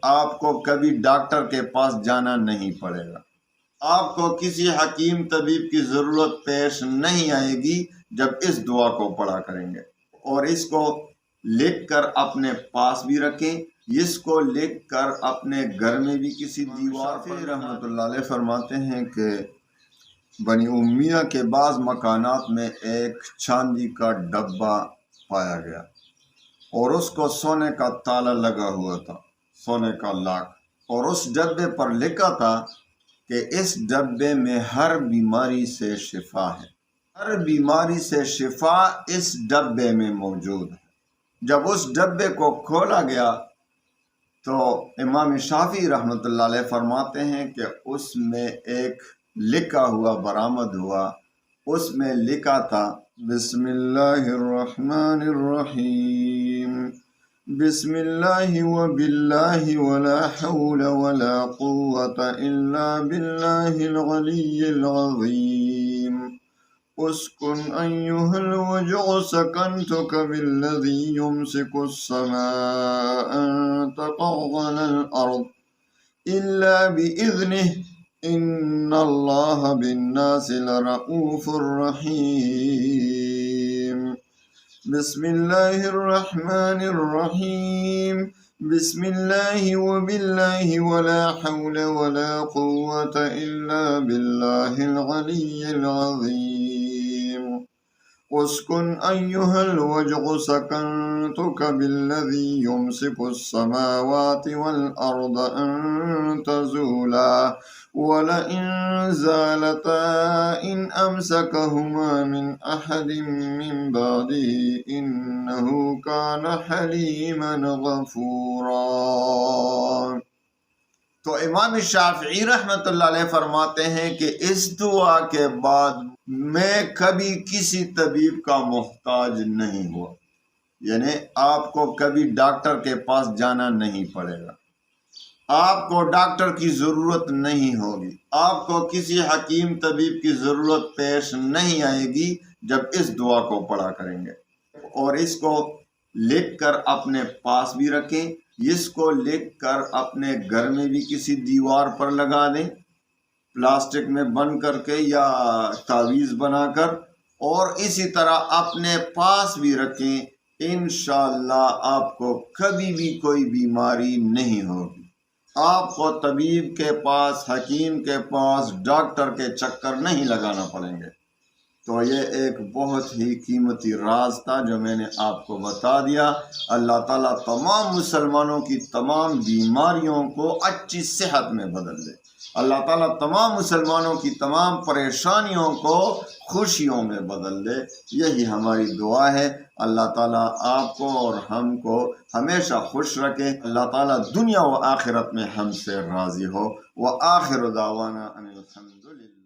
آپ کو کبھی ڈاکٹر کے پاس جانا نہیں پڑے گا، آپ کو کسی حکیم طبیب کی ضرورت پیش نہیں آئے گی جب اس دعا کو پڑھا کریں گے۔ اور اس کو لکھ کر اپنے پاس بھی رکھیں، اس کو لکھ کر اپنے گھر میں بھی کسی دیوار پر رحمۃ اللہ علیہ فرماتے ہیں کہ بنی امیہ کے بعض مکانات میں ایک چاندی کا ڈبہ پایا گیا اور اس کو سونے کا تالا لگا ہوا تھا، سونے کا لاک، اور اس ڈبے پر لکھا تھا کہ اس ڈبے میں ہر بیماری سے شفا ہے، ہر بیماری سے شفا اس ڈبے میں موجود ہے۔ جب اس ڈبے کو کھولا گیا تو امام شافعی رحمۃ اللہ علیہ فرماتے ہیں کہ اس میں ایک لکھا ہوا برآمد ہوا، اس میں لکھا تھا بسم اللہ الرحمن الرحیم، بسم اللہ وباللہ ولا حول ولا قوة الا باللہ العلی العظیم، اسکن ایہا الوجع سکنتک بالذی یمسک السماء ان تقع علی الارض الا باذنہ ان اللہ بالناس لرؤوف رحیم، بسم اللہ الرحمن الرحیم، بسم اللہ وباللہ ولا حول ولا قوة الا باللہ العلی العظیم، اسکن ایہا الوجع سکنتک بالذی یمسک السماوات والارض ان تزولا ولئن زالتا ان امسکہما من احد من بعده انہ کان حلیما غفورا۔ تو امام شافعی رحمۃ اللہ علیہ فرماتے ہیں کہ اس دعا کے بعد میں کبھی کسی طبیب کا محتاج نہیں ہوا، یعنی آپ کو کبھی ڈاکٹر کے پاس جانا نہیں پڑے گا، آپ کو ڈاکٹر کی ضرورت نہیں ہوگی، آپ کو کسی حکیم طبیب کی ضرورت پیش نہیں آئے گی جب اس دعا کو پڑھا کریں گے۔ اور اس کو لکھ کر اپنے پاس بھی رکھیں، اس کو لکھ کر اپنے گھر میں بھی کسی دیوار پر لگا دیں، پلاسٹک میں بند کر کے یا تعویذ بنا کر، اور اسی طرح اپنے پاس بھی رکھیں، انشاءاللہ آپ کو کبھی بھی کوئی بیماری نہیں ہوگی، آپ کو طبیب کے پاس، حکیم کے پاس، ڈاکٹر کے چکر نہیں لگانا پڑیں گے۔ تو یہ ایک بہت ہی قیمتی راز تھا جو میں نے آپ کو بتا دیا۔ اللہ تعالیٰ تمام مسلمانوں کی تمام بیماریوں کو اچھی صحت میں بدل دے، اللہ تعالیٰ تمام مسلمانوں کی تمام پریشانیوں کو خوشیوں میں بدل دے، یہی ہماری دعا ہے۔ اللہ تعالیٰ آپ کو اور ہم کو ہمیشہ خوش رکھے، اللہ تعالیٰ دنیا و آخرت میں ہم سے راضی ہو۔ وآخر دعوانا ان الحمد للہ۔